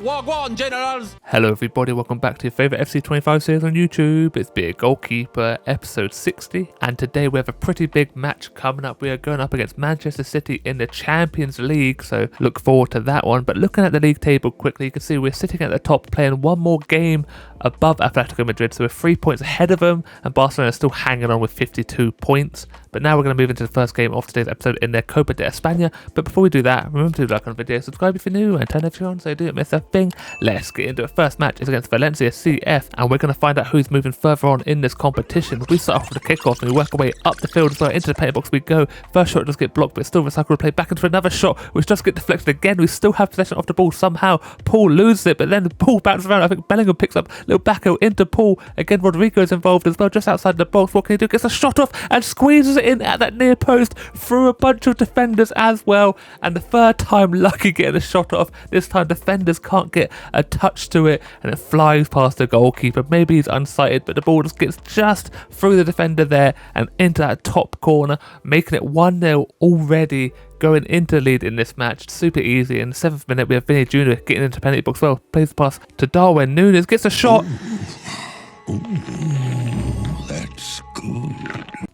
Wagwan Generals! Hello everybody, welcome back to your favourite FC25 series on YouTube. It's Be a Goalkeeper, episode 60, and today we have a pretty big match coming up. We are going up against Manchester City in the Champions League, so look forward to that one. But looking at the league table quickly, you can see we're sitting at the top playing one more game above Atletico Madrid, so we're 3 points ahead of them, and Barcelona is still hanging on with 52 points. But now we're going to move into the first game of today's episode in their Copa de España. But before we do that, remember to like on the video, subscribe if you're new, and turn notifications on so you don't miss a thing. Let's get into it. First match is against Valencia CF, and we're going to find out who's moving further on in this competition. We start off with a kickoff and we work our way up the field as well. Into the penalty box we go. First shot does get blocked, but still recycle the play back into another shot, which does get deflected again. We still have possession of the ball somehow. Paul loses it, but then the ball bounces around. I think Bellingham picks up little backheel into Paul. Again, Rodrigo's involved as well, just outside the box. What can he do? Gets a shot off and squeezes it in at that near post through a bunch of defenders as well. And the third time lucky getting a shot off. This time defenders can't get a touch to it, and it flies past the goalkeeper. Maybe he's unsighted, but the ball just gets just through the defender there and into that top corner, making it 1-0 already. Going into the lead in this match, super easy. In the 7th minute, we have Vinny Jr. getting into penalty box. Well, plays the pass to Darwin. Nunes gets a shot. Ooh, that's good.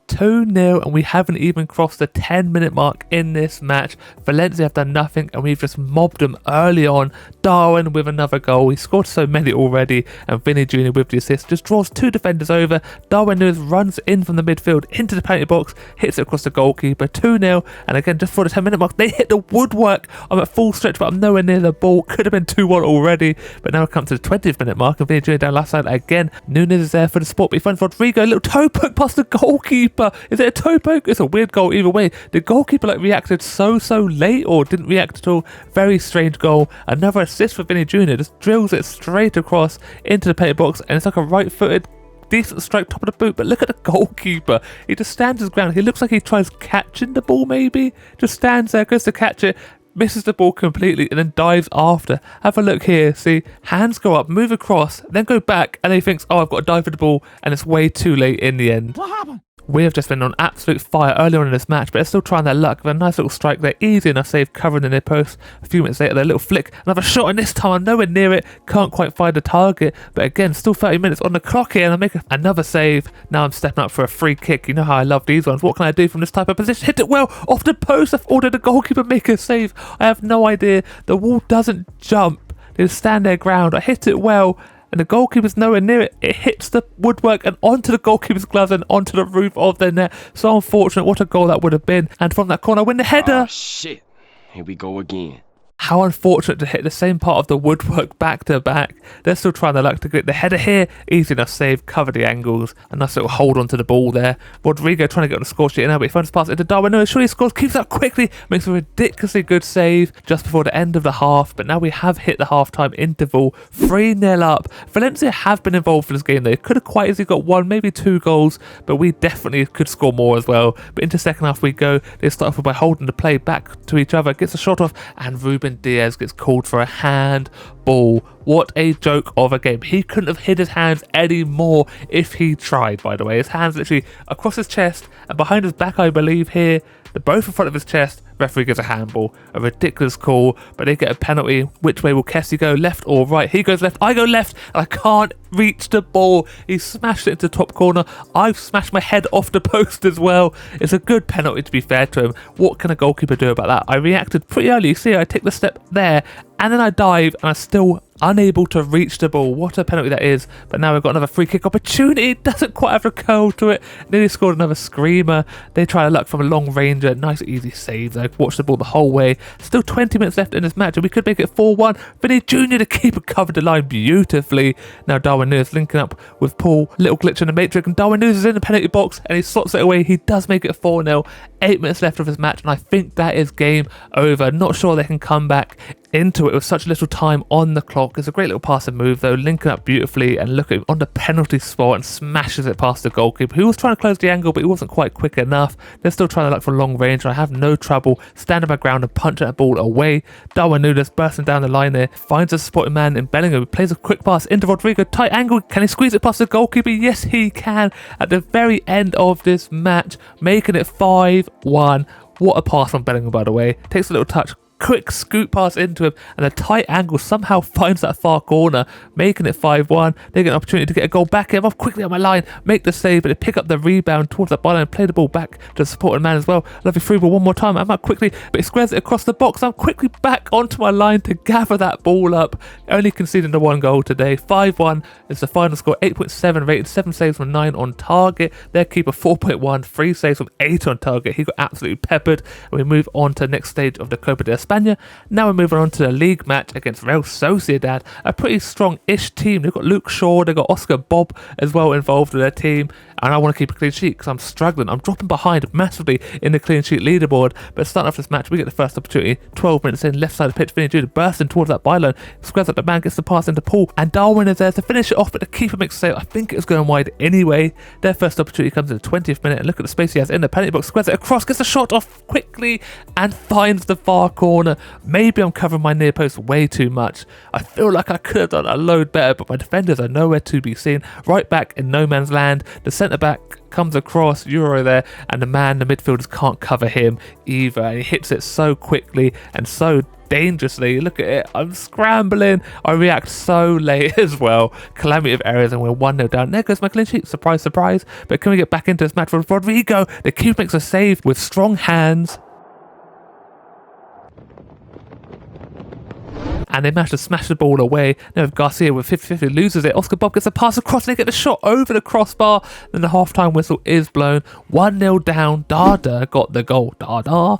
2-0, and we haven't even crossed the 10-minute mark in this match. Valencia have done nothing, and we've just mobbed them early on. Darwin with another goal. He scored so many already, and Vinny Jr. with the assist just draws two defenders over. Darwin Nunes runs in from the midfield into the penalty box, hits it across the goalkeeper. 2-0, and again, just for the 10-minute mark, they hit the woodwork. I'm at full stretch, but I'm nowhere near the ball. Could have been 2-1 already, but now we come to the 20th minute mark, and Vinny Jr. down last side again. Nunes is there for the spot, but he finds Rodrigo. A little toe poke past the goalkeeper. Is it a toe poke? It's a weird goal either way. The goalkeeper reacted so late, or didn't react at all. Very strange goal. Another assist for Vinny Jr. Just drills it straight across into the penalty box, and it's like a right-footed decent strike, top of the boot. But look at the goalkeeper. He just stands his ground. He looks like he tries catching the ball, maybe. Just stands there, goes to catch it, misses the ball completely, and then dives after. Have a look here. See, hands go up, move across, then go back, and then he thinks, oh, I've got to dive for the ball, and it's way too late in the end. What happened? We have just been on absolute fire early on in this match, but they're still trying their luck with a nice little strike there. Easy enough save, covering the near post. A few minutes later, their little flick, another shot, and this time I'm nowhere near it. Can't quite find the target, but again, still 30 minutes on the clock here, and I make another save. Now I'm stepping up for a free kick. You know how I love these ones. What can I do from this type of position? Hit it well off the post. I've ordered the goalkeeper make a save. I have no idea. The wall doesn't jump. They just stand their ground. I hit it well, and the goalkeeper's nowhere near it. It hits the woodwork and onto the goalkeeper's gloves and onto the roof of the net. So unfortunate. What a goal that would have been. And from that corner, win the header. Oh, shit. Here we go again. How unfortunate to hit the same part of the woodwork back to back. They're still trying their luck to get the header here. Easy enough save, cover the angles. A nice little hold onto the ball there. Rodrigo trying to get on the score sheet now, but he finds a pass into Darwin. No, surely he scores, keeps up quickly, makes a ridiculously good save just before the end of the half. But now we have hit the half-time interval. 3-0 up. Valencia have been involved for this game. They could have quite easily got one, maybe two goals, but we definitely could score more as well. But into second half we go. They start off by holding the play back to each other. Gets a shot off, and Ruben Diaz gets called for a handball. What a joke of a game. He couldn't have hid his hands any more if he tried, by the way. His hands literally across his chest and behind his back, I believe here. They're both in front of his chest. Referee gives a handball. A ridiculous call, but they get a penalty. Which way will Kessie go? Left or right? He goes left. I go left. And I can't reach the ball. He smashed it into the top corner. I've smashed my head off the post as well. It's a good penalty, to be fair to him. What can a goalkeeper do about that? I reacted pretty early. You see, I take the step there, and then I dive, and I'm still unable to reach the ball. What a penalty that is. But now we've got another free kick opportunity. It doesn't quite have a curl to it. Nearly scored another screamer. They try their luck from a long ranger. Nice easy save. They've watched the ball the whole way. Still 20 minutes left in this match, and we could make it 4-1. Vinny Jr., the keeper, covered the line beautifully. Now Darwin Nunes linking up with Paul. Little glitch in the matrix, and Darwin Nunes is in the penalty box, and he slots it away. He does make it 4-0. 8 minutes left of his match, and I think that is game over. Not sure they can come back into it with such little time on the clock. It's a great little passing move though, linking up beautifully, and look at him on the penalty spot and smashes it past the goalkeeper, who was trying to close the angle, but he wasn't quite quick enough. They're still trying to look for long range, and I have no trouble standing my ground and punching that ball away. Darwin Nunes bursting down the line there, finds a spotted man in Bellingham, plays a quick pass into Rodrigo, tight angle. Can he squeeze it past the goalkeeper? Yes, he can at the very end of this match, making it 5-1. What a pass from Bellingham, by the way. Takes a little touch, quick scoop pass into him, and a tight angle somehow finds that far corner, making it 5-1. They get an opportunity to get a goal back. I'm off quickly on my line, make the save, but they pick up the rebound towards that byline, play the ball back to the supporting man as well. Lovely free ball one more time. I'm out quickly, but he squares it across the box. I'm quickly back onto my line to gather that ball up. Only conceding the 1 goal today. 5-1 is the final score. 8.7 rated, 7 saves from 9 on target. Their keeper 4.1, 3 saves from 8 on target. He got absolutely peppered. And we move on to the next stage of the Copa de España. Now we're moving on to the league match against Real Sociedad, a pretty strong-ish team. They've got Luke Shaw, they've got Oscar Bob as well involved with their team, and I want to keep a clean sheet because I'm struggling. I'm dropping behind massively in the clean sheet leaderboard, but starting off this match, we get the first opportunity. 12 minutes in, left side of the pitch, Vinny Jr. bursting towards that byline, squares up the man, gets the pass into Paul, and Darwin is there to finish it off, but the keeper makes a save. I think it was going wide anyway. Their first opportunity comes in the 20th minute, and look at the space he has in the penalty box, squares it across, gets the shot off quickly, and finds the far corner. Maybe I'm covering my near post way too much. I feel like I could have done a load better, but my defenders are nowhere to be seen. Right back in no man's land, the centre back comes across, Euro there, and the midfielders can't cover him either, and he hits it so quickly and so dangerously. Look at it, I'm scrambling, I react so late as well. Calamity of errors, and we're 1-0 down. There goes my clean sheet, surprise, surprise. But can we get back into this match with Rodrigo? The keeper makes a save with strong hands, and they manage to smash the ball away. Now Garcia with 50-50 loses it. Oscar Bob gets a pass across, and they get the shot over the crossbar. Then the half-time whistle is blown. 1-0 down. Dada got the goal. Dada.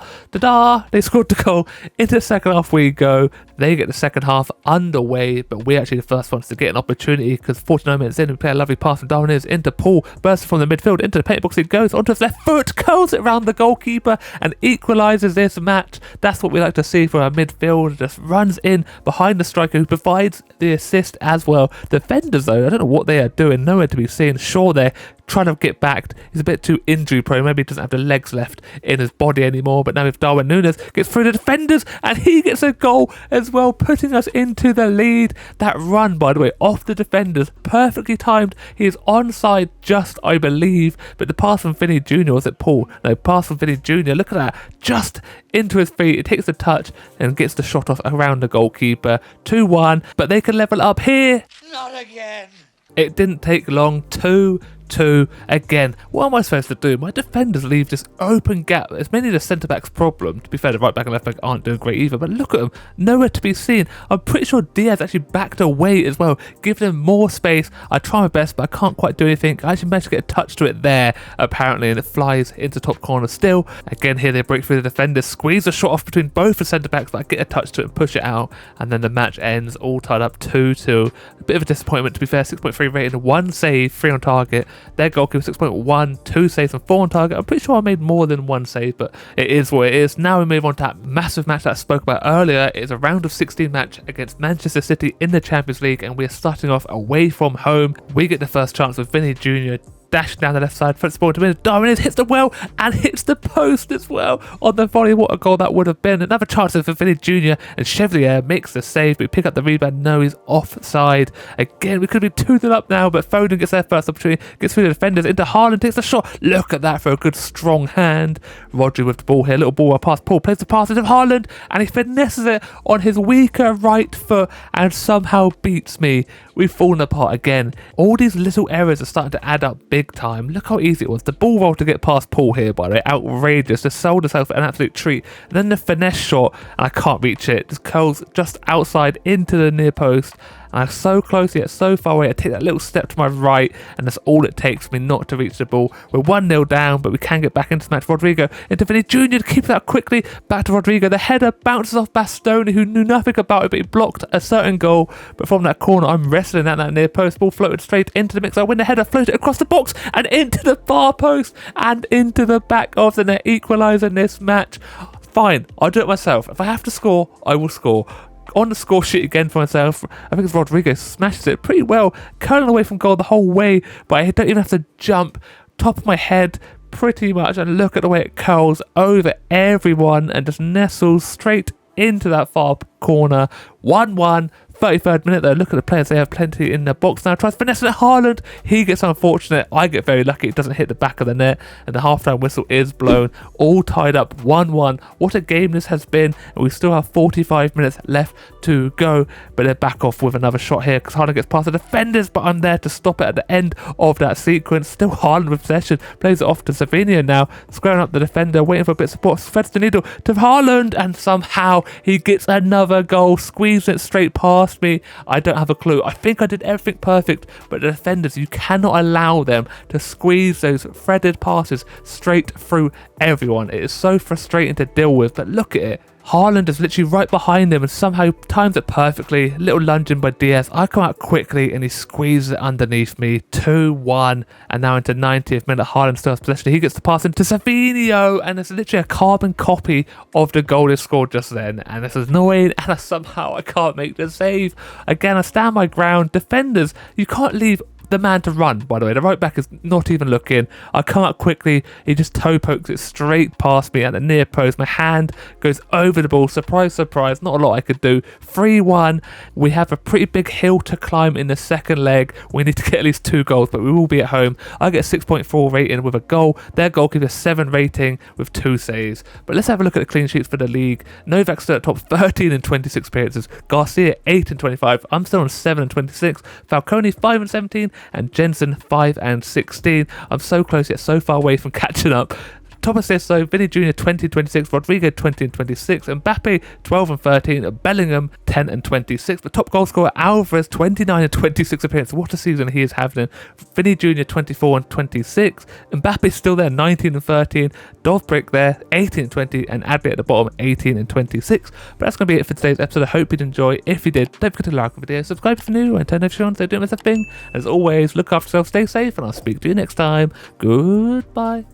They scored the goal. Into the second half we go. They get the second half underway, but we're actually the first ones to get an opportunity because 49 minutes in, we play a lovely pass from Darwin into Paul, bursts from the midfield into the penalty box. He goes onto his left foot, curls it around the goalkeeper, and equalises this match. That's what we like to see for our midfield. Just runs in behind the striker who provides the assist as well. Defenders though, I don't know what they are doing, nowhere to be seen. Sure, they're trying to get back. He's a bit too injury prone. Maybe he doesn't have the legs left in his body anymore. But now if Darwin Núñez gets through the defenders and he gets a goal as well, putting us into the lead. That run, by the way, off the defenders, perfectly timed. He is onside just, I believe. But the pass from Vinny Jr. was it Paul? No, pass from Vinny Jr. Look at that. Just into his feet. It takes the touch and gets the shot off around the goalkeeper. 2-1. But they can level up here. Not again. It didn't take long. 2-2 again. What am I supposed to do? My defenders leave this open gap. It's mainly the centre-back's problem. To be fair, the right back and left back aren't doing great either, but look at them, nowhere to be seen. I'm pretty sure Diaz actually backed away as well, giving them more space. I try my best, but I can't quite do anything. I actually managed to get a touch to it there, apparently, and it flies into top corner still. Again, here they break through the defenders, squeeze a shot off between both the centre-backs, but I get a touch to it and push it out, and then the match ends all tied up 2-2. A bit of a disappointment, to be fair. 6.3 rated, 1 save, 3 on target. Their goalkeeper 6.1, 2 saves and 4 on target. I'm pretty sure I made more than 1 save, but it is what it is. Now we move on to that massive match that I spoke about earlier. It's a round of 16 match against Manchester City in the Champions League, and we're starting off away from home. We get the first chance with Vinny Jr. dashing down the left side, front ball to win. Darwin hits the well and hits the post as well on the volley. What a goal that would have been. Another chance for Vinny Jr. and Chevalier makes the save. We pick up the rebound. No, he's offside. Again, we could be 2-0 up now, but Foden gets their first opportunity, gets through the defenders into Haaland, takes a shot. Look at that for a good strong hand. Rodri with the ball here, little ball past Paul, plays the pass into Haaland, and he finesses it on his weaker right foot and somehow beats me. We've fallen apart again. All these little errors are starting to add up big time. Look how easy it was. The ball roll to get past Paul here, by the way, outrageous. Just sold herself an absolute treat. And then the finesse shot, and I can't reach it. Just curls just outside into the near post. And I'm so close yet so far away. I take that little step to my right, and that's all it takes for me not to reach the ball. We're 1-0 down, but we can get back into the match. Rodrigo into Vinny Jr. to keep it out quickly. Back to Rodrigo. The header bounces off Bastoni, who knew nothing about it, but he blocked a certain goal. But from that corner, I'm wrestling at that near post. Ball floated straight into the mix. I win the header, float it across the box, and into the far post, and into the back of the net, equalising this match. Fine, I'll do it myself. If I have to score, I will score. On the score sheet again for myself, I think it's Rodrigo smashes it pretty well, curling away from goal the whole way, but I don't even have to jump. Top of my head, pretty much, and look at the way it curls over everyone and just nestles straight into that far corner. 1-1, 33rd minute though, look at the players, they have plenty in the box now. Tries finessing at Haaland, he gets unfortunate, I get very lucky, it doesn't hit the back of the net, and the half-time whistle is blown. All tied up 1-1. What a game this has been, and we still have 45 minutes left to go, but they're back off with another shot here because Haaland gets past the defenders, but I'm there to stop it at the end of that sequence. Still Haaland with possession, plays it off to Savinho now, squaring up the defender, waiting for a bit of support, threads the needle to Haaland, and somehow he gets another goal, squeezing it straight past me. I don't have a clue. I think I did everything perfect, but the defenders, you cannot allow them to squeeze those threaded passes straight through everyone. It is so frustrating to deal with, but look at it. Haaland is literally right behind him and somehow times it perfectly. Little lunging by Diaz. I come out quickly and he squeezes it underneath me. 2-1. And now into 90th minute, Haaland still has possession. He gets the pass into Savinho, and it's literally a carbon copy of the goal he scored just then. And this is annoying, and somehow I can't make the save. Again, I stand my ground. Defenders, you can't leave the man to run, by the way. The right back is not even looking. I come up quickly, he just toe pokes it straight past me at the near post. My hand goes over the ball. Surprise, surprise, not a lot I could do. 3-1. We have a pretty big hill to climb in the second leg. We need to get at least 2 goals, but we will be at home. I get a 6.4 rating with a goal. Their goalkeeper 7 rating with 2 saves. But let's have a look at the clean sheets for the league. Novak still at top, 13 and 26 appearances. Garcia 8 and 25. I'm still on 7 and 26. Falcone 5 and 17. And Jensen 5 and 16. I'm so close yet so far away from catching up. Top assists though, Vinny Jr. 20 and 26, Rodrigo 20 and 26, Mbappe 12 and 13, Bellingham 10 and 26. The top goal scorer Alvarez 29 and 26 appearances. What a season he is having. Vinny Jr. 24 and 26, Mbappe still there 19 and 13, Dovbrick there 18 and 20, and Adley at the bottom 18 and 26. But that's going to be it for today's episode. I hope you did enjoy. If you did, don't forget to like the video, subscribe if you're new, and turn notifications so don't miss a thing. As always, look after yourself, stay safe, and I'll speak to you next time. Goodbye.